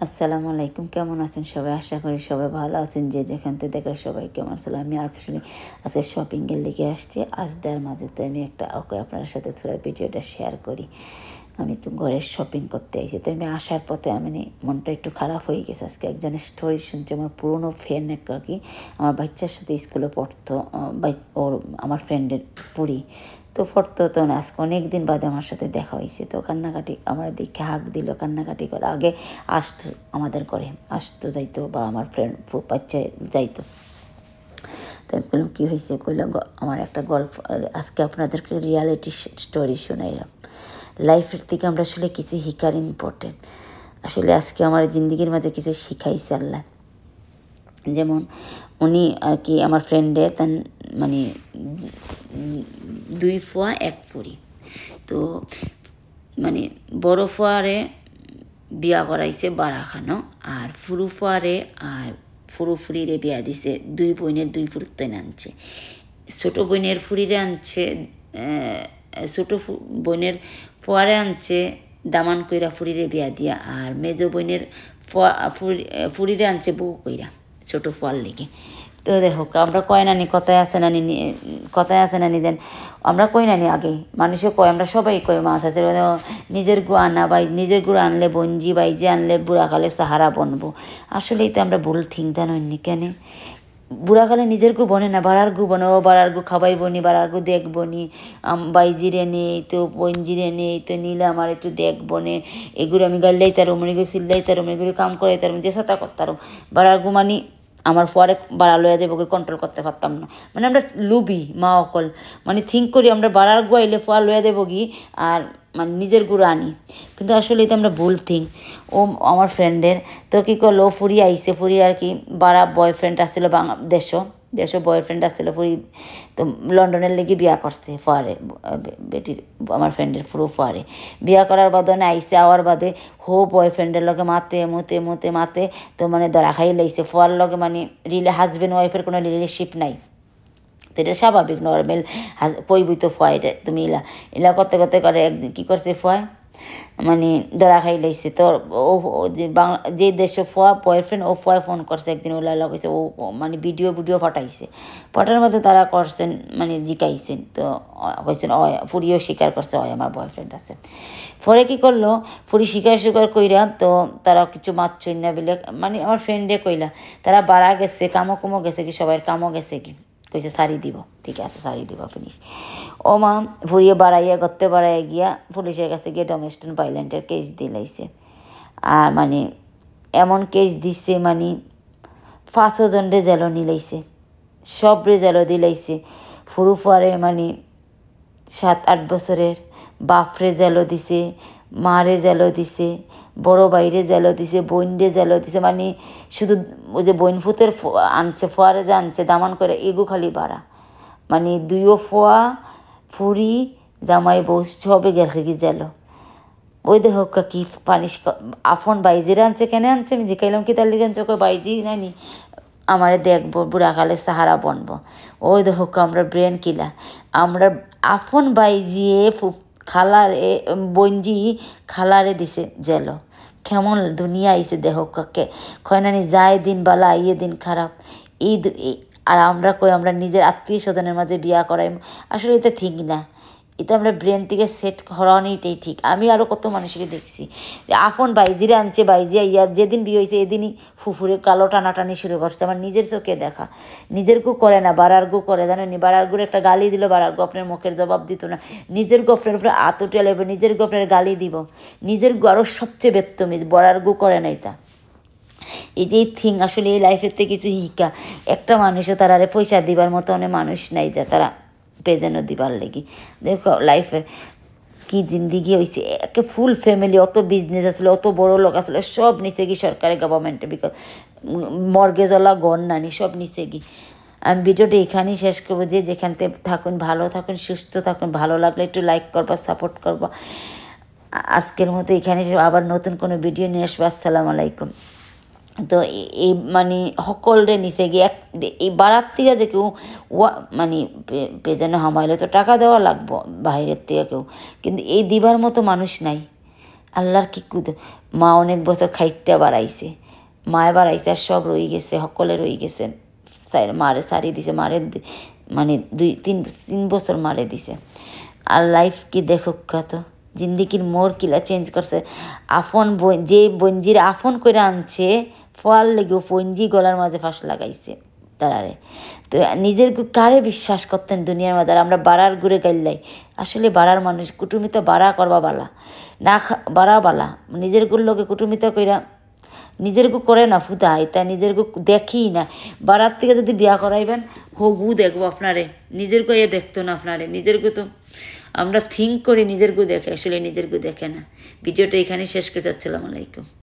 আসসালামু আলাইকুম, কেমন আছেন সবাই? আশা করি সবাই ভালো আছেন। যে যেখান থেকে দেখে সবাই কেমন আছেন? আমি আসলে আজকে শপিংয়ের লিগে আসছি আসদার মাঝেতে। আমি আপনার সাথে থোড়া ভিডিওটা শেয়ার করি। আমি তো ঘরের শপিং করতে আইছি, তো আমি আসার পথে মনটা একটু খারাপ হয়ে গেছে। আজকে একজনের স্টোরি শুনছি, আমার পুরনো ফ্রেন্ড কি আমার বাচ্চার সাথে স্কুলে পড়তো, আমার ফ্রেন্ডের পুরী তো পড়তো। তো আজকে অনেক দিন বাদে আমার সাথে দেখা হয়েছে। তো কান্নাকাটি আমার দেখে হাঁক দিল, কান্নাকাটি করে। আগে আসতো আমাদের ঘরে, আসতো যাইতো, বা আমার ফ্রেন্ড বাচ্চা যাইতো। তো আমি বললাম কী হয়েছে? কইলাম আমার একটা গল্প আজকে আপনাদেরকে রিয়ালিটি স্টোরি শোনাইলাম। লাইফের থেকে আমরা আসলে কিছু শিকার ইম্পর্টেন্ট। আসলে আজকে আমার জিন্দগির মাঝে কিছু শিখাইছে আল্লাহ। যেমন উনি আর কি আমার ফ্রেন্ডে তার মানে 2 ফুয়া 1 পুরি। তো মানে বড় ফুয়ারে বিয়া করাইছে বারাখানো, আর ফুরু ফুয়ারে আর ফুরুফুরিরে বিয়া দিছে। 2 বোনের 2 পুরুত্ব আনছে। ছোটো বোনের ফুরিরে আনছে, ছোটো বোনের ফুয়ারে আনছে দামান কইরা ফুরিরে বিয়া দিয়া, আর মেজো বোনের ফুরিরে আনছে বউ কইরা ছোটো ফুয়ার লেগে। তো দেখো আমরা কয় নানি কথায় আছে না নিজেন আমরা কই নানি আগে মানুষে কয়, আমরা সবাই কয় মাছ আছে নিজের গু আনা বাই নিজের গুড় আনলে বঞ্জি বাইজে আনলে বুড়াকালে সাহারা বনবো। আসলেই তো আমরা ভুল থিংতা নইনি কেন? বুড়াকালে নিজের গু বনে না, বাড়ার গু বনে। ও বাড়ার গু খাবাই বনি, বাড়ার গু দেখবো নি, বাইজিরে নেই তো বঞ্জিরে নেই তো নিলে আমার একটু দেখবো নে, এগুলো আমি গাল্লাই তারো মনে গু সিল্লাই তারো মনে এগুলো কাম করে তারো যে সাথা করতারো। বাড়ার গু মানি আমার পরে বাড়া লইয়া যাবো, কন্ট্রোল করতে পারতাম না। মানে আমরা লুবি মা অকল, মানে থিঙ্ক করি আমরা বাড়ার গু আইলে ফোয়া লইয়া দেবো গি, আর মানে নিজের গুঁড়ো আনি। কিন্তু আসলে এটা আমরা ভুল থিঙ্ক। ও আমার ফ্রেন্ডের তো কী করলো, ফুরি আইসে, ফুরি আর কি বাড়া বয়ফ্রেন্ড আসছিলো দেশ বয়ফ্রেন্ড আসছিলো ফুরি। তো লন্ডনের লেগে বিয়া করছে ফোয়ারে, বেটির আমার ফ্রেন্ডের পুরো ফোয়ারে বিয়া করার বাদে আইসে আওয়ার বাদে বয়ফ্রেন্ডের লগে মাতে তো মানে ধরা খাই লাইছে ফোয়ার লগে, মানে হাজব্যান্ড ওয়াইফের কোনো রিলেশনশিপ নাই। তো এটা স্বাভাবিক, নর্মাল কইবই তো ফয়। এটা তুমি এলা করতে করতে করে একদিন কী করছে ফয়, মানে ধরা খাই লাইছে। তো ও যে দেশে ফোয়া বয়ফ্রেন্ড, ও ফয় ফোন করছে একদিন, ওলা লাগছে ও মানে ভিডিও ফাটাইছে। ফটার মধ্যে তারা করছেন মানে জিকাইছেন। তো কইছেন অয়, ফুরিও স্বীকার করছে হয় আমার বয়ফ্রেন্ড আছে। পরে কী করলো, ফুরি স্বীকার কইরা তো তারা কিছু মারছই না বলে, মানে আমার ফ্রেন্ডে কইলা তারা বাড়া গেছে, কামো গেছে কি, সবাই কামও গেছে কি, কইছে শাড়ি দিব। ঠিক আছে শাড়ি দিব, ফিনিশ। ও মা ভুড়িয়ে বাড়াইয়া গিয়া পুলিশের কাছে গিয়ে ডোমেস্টিক ভায়োলেন্সের কেস দিলাইছে। আর মানে এমন কেস দিচ্ছে, মানে 5 জনরে জেলও নিলাইছে, সবরে জেলও দিলাইছে। ফুরুফারে মানে 7-8 বছরের, বাপরে জেলও দিছে, মারে জেলও দিছে, বড় বাইরে জেলও দিছে, বইনরে জেলও দিছে। মানে শুধু ওই যে বইন ফুতের আনছে ফোয়ারে যে আনছে দামান করে এগু খালি বাড়া, মানে 2 ফোয়া ফুরি জামাই বউ সবে গেছে কি জেল। ওই দেহ কি পানিশ আফন বাইজিরা আনছে, কেন আনছে আমি জিকাইলাম কি তার লিগে আনছে, ওকে বাইজি নানি আমারে দেখবো বুড়াকালে সাহারা বনবো। ওই দেহ আমরা ব্রেন কিলা, আমরা আফন বাইজিয়ে খালারে বঞ্জি খালারে দিছে জেল। কেমন দুনিয়া আইছে দেহ কাকে খয়নানি, যায় দিন বালা আইয়ে দিন খারাপ। আর আমরা কই আমরা নিজের আত্মীয় স্বজনের মাঝে বিয়া করাই, আসলে এটা ঠিক না। এটা আমরা ব্রেন থেকে সেট করানোটাই ঠিক। আমি আরও কত মানুষেরই দেখছি যে আফন বাইজিরে আনছে, বাইজিয়া ইয়ার যেদিন বিয়ে হয়েছে এদিনই ফুফুরে কালো টানাটানি শুরু করছে। আমার নিজের চোখে দেখা, নিজের গু করে না বাড়ার গু করে, জানেন নি? বাড়ার গুড়ে একটা গালি দিল, বাড়ার গু আপনার মুখের জবাব দিত না, নিজের গফরের উপরে উঠে লেবে নিজের গফরের গালি দিব, নিজের গু আরও সবচেয়ে বেত্তমিজ, বড়ার গু করে নাই তা। এই যে থিং আসলে এই লাইফের থেকে কিছু হিকা, একটা মানুষও তারা পয়সা দিবার মতো অনেক মানুষ নাই যা তারা প্রেজেন্টও দিবার লেগে। দেখো লাইফে কি জিন্দিগি হয়েছে, একে ফুল ফ্যামিলি, অত বিজনেস আসলে, অত বড় লোক আসলে, সব নিচে গিয়ে সরকারি গভর্নমেন্টে, বিকজ মর্গেজওয়ালা গন নানি সব নিচে গিয়ে। আমি ভিডিওটা এখানেই শেষ করবো। যে যেখানতে থাকুন ভালো থাকুন, সুস্থ থাকুন, ভালো লাগলে একটু লাইক করবা, সাপোর্ট করবা। আজকের মতো এখানে আবার নতুন কোনো ভিডিও নিয়ে আসবো। আসসালামু আলাইকুম। তো এই মানে সকলরে নিচে গিয়ে এই বাড়ার থেকে যে কেউ মানে পেজানো হামাইলে তো টাকা দেওয়া লাগবো বাইরের থেকে কেউ, কিন্তু এই দিবার মতো মানুষ নাই। আল্লাহর কি কুদ মা অনেক বছর খাইটটা বাড়াইছে, মায়ে বাড়াইছে আর সব রয়ে গেছে, সকলে রয়ে গেছে। মারে সারি দিছে, মারে মানে 2-3 বছর মারে দিছে। আর লাইফ কি দেখো তো, জিন্দিগির মোর কিলা চেঞ্জ করছে। আপন যে বঞ্জির আপন করে আনছে ফল লেগে পঞ্জি গলার মাঝে ফাঁস লাগাইছে তারারে। তো নিজের কারে বিশ্বাস করতেন দুনিয়ার মাঝে? আর আমরা বাড়ার ঘুরে গাইলাই। আসলে বাড়ার মানুষ কুটুমিতা বাড়া করবা বালা না, বাড়া বালা নিজের লোকে কুটুমিতা কইরা নিজের করে না ফুতা, এটা নিজের দেখি না। বাড়ার থেকে যদি বিয়া করাইবেন হগু দেখবো আপনারে, নিজের এ দেখতো না আপনারে। নিজের তো আমরা থিঙ্ক করি নিজের দেখে, আসলে নিজের দেখে না। ভিডিওটা এখানেই শেষ করে যাচ্ছিলাম। আলাইকুম।